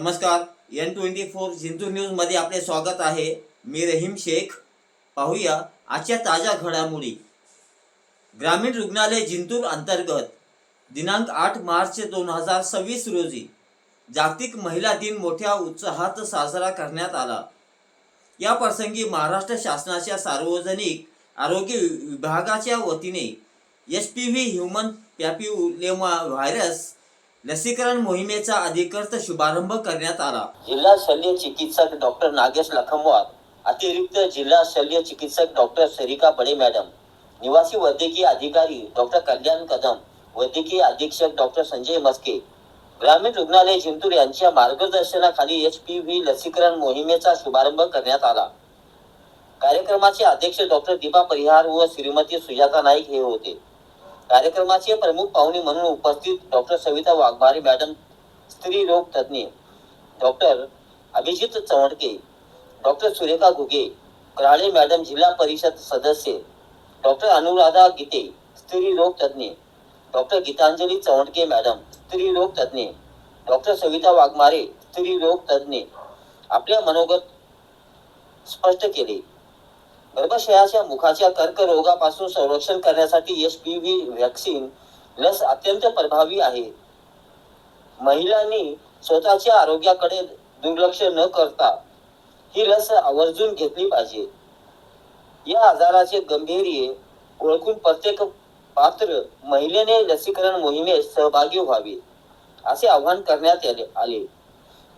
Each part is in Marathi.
नमस्कार. N24 जिंतूर न्यूज मध्ये आपले स्वागत आहे. मी रहीम शेख. पाहूया आजच्या ताज्या घडामोडी. ग्रामीण रुग्णालय जिंतूर अंतर्गत दिनांक 8 मार्च 2026 रोजी जागतिक महिला दिन मोठ्या उत्साहात साजरा करण्यात आला. या प्रसंगी महाराष्ट्र शासनाच्या सार्वजनिक आरोग्य विभागाच्या वतीने HPV ह्यूमन पॅपिलोमा व्हायरस लसीकरण मोहिमेचा अधिकृत शुभारंभ करण्यात आला. जिल्हा शल्य चिकित्सक डॉक्टर नागेश लखमवार, अतिरिक्त जिल्हा शल्य चिकित्सक डॉक्टर सरिका बडे मॅडम, निवासी वैद्यकीय अधिकारी डॉक्टर कल्याण कदम, वैद्यकीय अधीक्षक डॉक्टर संजय मस्के, ग्रामीण रुग्णालय जिंतूर यांच्या मार्गदर्शनाखाली HPV लसीकरण मोहिमेचा शुभारंभ करण्यात आला. कार्यक्रमाचे अध्यक्ष डॉक्टर दीपा परिहार व श्रीमती सुजाता नाईक हे होते. कार्यक्रमाचे प्रमुख पाहुणे म्हणून उपस्थित डॉक्टर सविता वाघमारे मॅडम, स्त्री रोग तज्ञ, doctor Abhijit Chavanke, doctor Surekha Ghuge, Karale madam, जिल्हा परिषद सदस्य, डॉक्टर अनुराधा गीते, स्त्री रोग तज्ञ, डॉक्टर गीतांजली चवणके मॅडम, स्त्री रोग तज्ञ, डॉक्टर सविता वाघमारे, स्त्री रोग तज्ञ आपल्या मनोगत स्पष्ट केले. गर्भाशयाच्या मुखाच्या कर्करोगापासून संरक्षण करण्यासाठी HPV व्हॅक्सिन लस अत्यंत प्रभावी आहे. महिलांनी स्वतःच्या आरोग्याकडे दुर्लक्ष न करता ही लस आवर्जून घेतली पाहिजे. या आजाराचे गांभीर्य ओळखून प्रत्येक पात्र महिलेने लसीकरण मोहिमेत सहभागी व्हावे असे आवाहन करण्यात आले.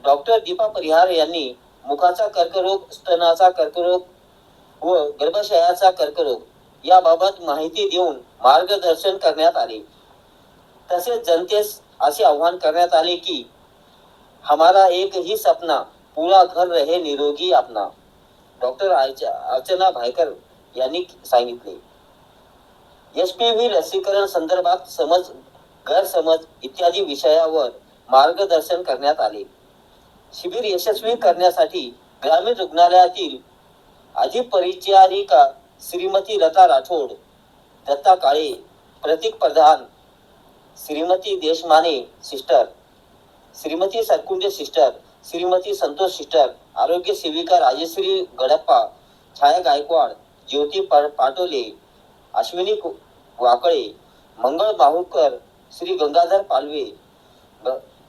डॉक्टर दीपा परिहार यांनी मुखाचा कर्करोग, स्तनाचा कर्करोग व गर्भाशयाचा कर्करोग याबाबत माहिती देऊन मार्गदर्शन करण्यात आले. तसेच जनतेस असे आवाहन करण्यात आले की हमारा एक ही सपना, पूरा घर रहे निरोगी अपना. डॉक्टर अर्चना भायकर यांनी सांगितले. HPV लसीकरण संदर्भात समज, गैरसमज इत्यादी विषयावर मार्गदर्शन करण्यात आले. शिबिर यशस्वी करण्यासाठी ग्रामीण रुग्णालयातील अधिपरिचारिका Shrimati Lata Rathod, Datta Kale, Pratik Pradhan, Shrimati Deshmane sister, Shrimati Sarkunde sister, Shrimati Santosh sister, आरोग्य सेविका राजश्री गडप्पा, छाया गायकवाड, ज्योती पाटोले, अश्विनी वाकळे, मंगळ माहुरकर, श्री गंगाधर पालवे,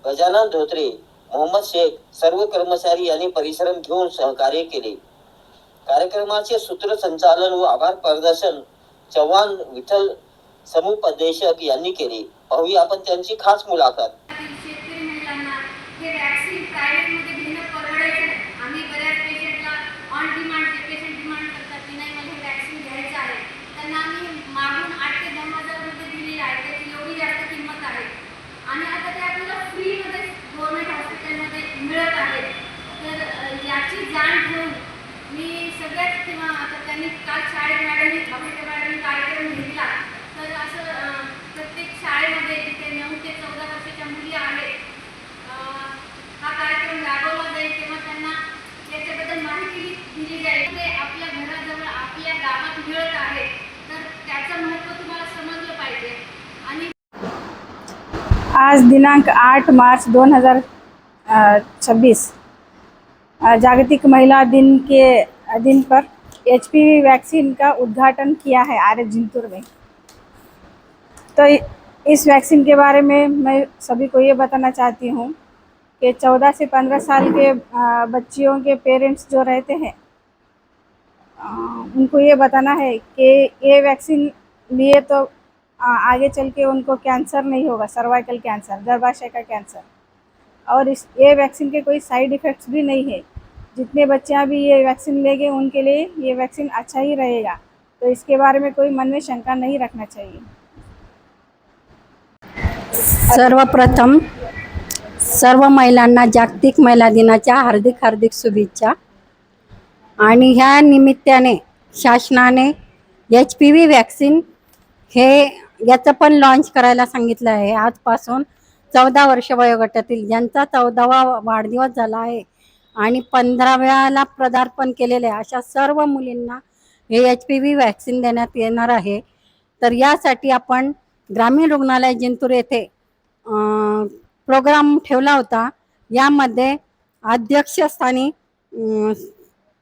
गजानन धोत्रे, मोहम्मद शेख सर्व कर्मचारी यांनी परिश्रम घेऊन सहकार्य केले. कार्यक्रमाचे सूत्रसंचालन व आभार प्रदर्शन चव्हाण विठ्ठल समुपदेशक यांनी केले. पाहूया आपण त्यांची खास मुलाखत. शेतकरी महिलांना हे वॅक्सिन प्रायव्हेटमध्ये घेणं परवडायचं नाही. आम्ही बऱ्याच पेशंटला ऑन डिमांड, जे पेशंट डिमांड करतात की नाही मला वॅक्सिन घ्यायचं आहे, त्यांना आम्ही मागून 8 ते 10,000 रुपये दिलेले आहे. त्याची एवढी जास्त किंमत आहे आणि आता ते आपल्याला फ्रीमध्ये गव्हर्नमेंट हॉस्पिटलमध्ये मिळत आहे. तर याची जाण घेऊन मी सगळ्यात किंवा आता त्यांनी काल शाळेत मॅडमनी कार्यक्रम घेतला. तर असं प्रत्येक शाळेमध्ये जिथे 9 ते 14 वर्षाच्या मुली आहेत हा कार्यक्रम राबवला जाईल तेव्हा त्यांना याच्याबद्दल माहिती दिली जाईल. ते आपल्या घराजवळ आपल्या गावात मिळत आहे तर त्याचं महत्त्व तुम्हाला समजलं पाहिजे. आणि आज दिनांक 8 मार्च 2026 जागतिक महिला दिन पर HPV वैक्सीन का उद्घाटन किया है RS जिंतूर में। तो इस वैक्सीन के बारे में मैं सभी को ये बताना चाहती हूँ कि 14 से 15 साल के बच्चियों के पेरेंट्स जो रहते हैं उनको ये बताना है कि ये वैक्सीन लिए तो आगे चल के उनको कैंसर नहीं होगा, सर्वाइकल कैंसर, गर्भाशय का कैंसर, और ये वैक्सीन के कोई साइड इफ़ेक्ट्स भी नहीं है। जितने बच्चियां भी ये वैक्सीन लेंगे उनके लिए ये वैक्सीन अच्छा ही रहेगा, तो इसके बारे में कोई मन में शंका नहीं रखना चाहिए। सर्वप्रथम सर्व महिलांना जागतिक महिला दिनाच्या हार्दिक हार्दिक शुभेच्छा. आणि ह्या निमित्ताने शासनाने HPV वॅक्सिन हे याचं पण लॉन्च करायला सांगितलं आहे. आजपासून 14 वर्ष वयोगटातील ज्यांचा 14वा वाढदिवस झाला आहे आणि 15व्याला पदार्पण केलेले अशा सर्व मुलींना हे HPV वॅक्सिन देण्यात येणार आहे. तर यासाठी आपण ग्रामीण रुग्णालय जिंतूर येथे प्रोग्राम ठेवला होता. यामध्ये अध्यक्षस्थानी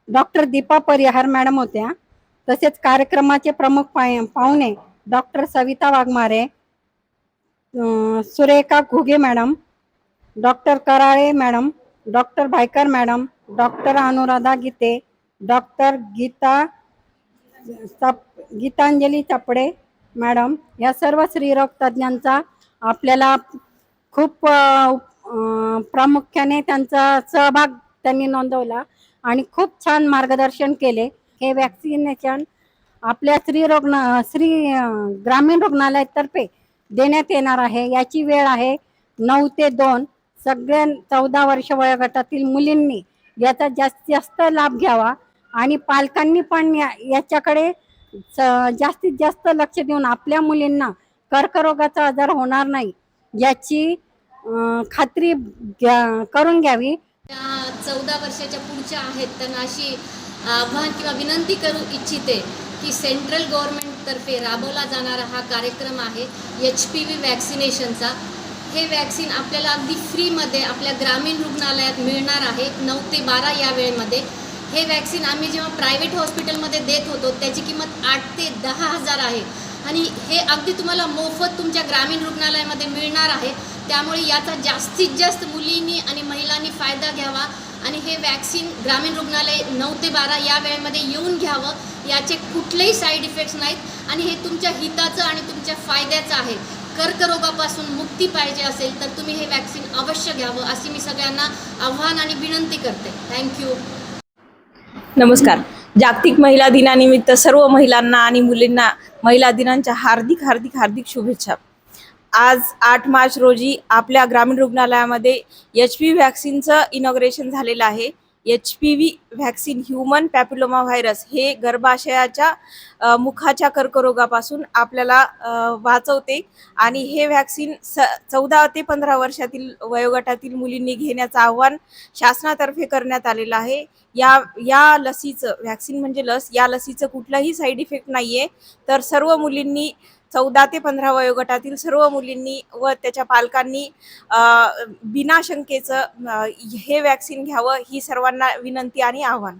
डॉक्टर दीपा परिहार मॅडम होत्या. तसेच कार्यक्रमाचे प्रमुख पाहुणे doctor Savita Waghmare, Surekha Ghuge madam, doctor Karale madam, doctor Bhaykar madam, doctor Anuradha Gite, doctor Gitanjali Chapade madam, या सर्व स्त्रीरोग तज्ज्ञांचा आपल्याला खूप प्रामुख्याने त्यांचा सहभाग त्यांनी नोंदवला आणि खूप छान मार्गदर्शन केले. हे वॅक्सिनेशन आपल्या ग्रामीण रुग्णालयातर्फे देण्यात येणार आहे. याची वेळ आहे 9 ते 2. सगळ्या 14 वर्ष वयोगटातील मुलींनी याचा जास्तीत जास्त लाभ घ्यावा आणि पालकांनी पण याच्याकडे जास्तीत जास्त लक्ष देऊन आपल्या मुलींना कर्करोगाचा आजार होणार नाही याची खात्री करून घ्यावी. 14 वर्षाच्या पुढच्या आहेत त्यांना अशी आव्हान किंवा विनंती करू इच्छिते की सेंट्रल गव्हर्नमेंटतर्फे राबवला जाणारा हा कार्यक्रम आहे HPV वॅक्सिनेशनचा. हे वॅक्सिन आपल्याला अगदी फ्रीमध्ये आपल्या ग्रामीण रुग्णालयात मिळणार आहे 9 ते 12 या वेळेमध्ये. हे वॅक्सिन आम्ही जेव्हा प्रायव्हेट हॉस्पिटलमध्ये देत होतो त्याची किंमत 8 ते 10 हजार आहे आणि हे अगदी तुम्हाला मोफत तुमच्या ग्रामीण रुग्णालयामध्ये मिळणार आहे. त्यामुळे याचा जास्तीत जास्त मुलींनी आणि महिलांनी फायदा घ्यावा आणि हे वॅक्सिन ग्रामीण रुग्णालय 9 ते 12 या वेळेमध्ये येऊन घ्यावं. याचे कुठलेही साईड इफेक्ट्स नाहीत आणि हे तुमच्या हिताचं आणि तुमच्या फायद्याचं आहे. कर्करोगापासून मुक्ती पाहिजे असेल तर तुम्ही हे वॅक्सिन अवश्य घ्यावं अशी मी सगळ्यांना आव्हान आणि विनंती करते. थँक्यू. नमस्कार. जागतिक महिला दिनानिमित्त सर्व महिलांना आणि मुलींना महिला दिनांच्या हार्दिक हार्दिक हार्दिक शुभेच्छा. आज 8 मार्च रोजी आपल्या ग्रामीण रुग्णालयामध्ये HPV वॅक्सिनचं इनॉग्रेशन झालेलं आहे. HPV vaccine human papilloma virus हे गर्भाशयाच्या मुखाच्या कर्करोगापासून आपल्याला वाचवते आणि हे वॅक्सिन 14 ते 15 वर्षातील वयोगटातील मुलींनी घेण्याचं आव्हान शासनातर्फे करण्यात आलेलं आहे. या लसीचं वॅक्सिन म्हणजे लस, या लसीचं कुठलाही साईड इफेक्ट नाही आहे. तर सर्व मुलींनी 14 ते 15 वयोगटातील सर्व मुलींनी व त्याच्या पालकांनी बिना शंकेचं हे वॅक्सिन घ्यावं ही सर्वांना विनंती आणि आव्हान.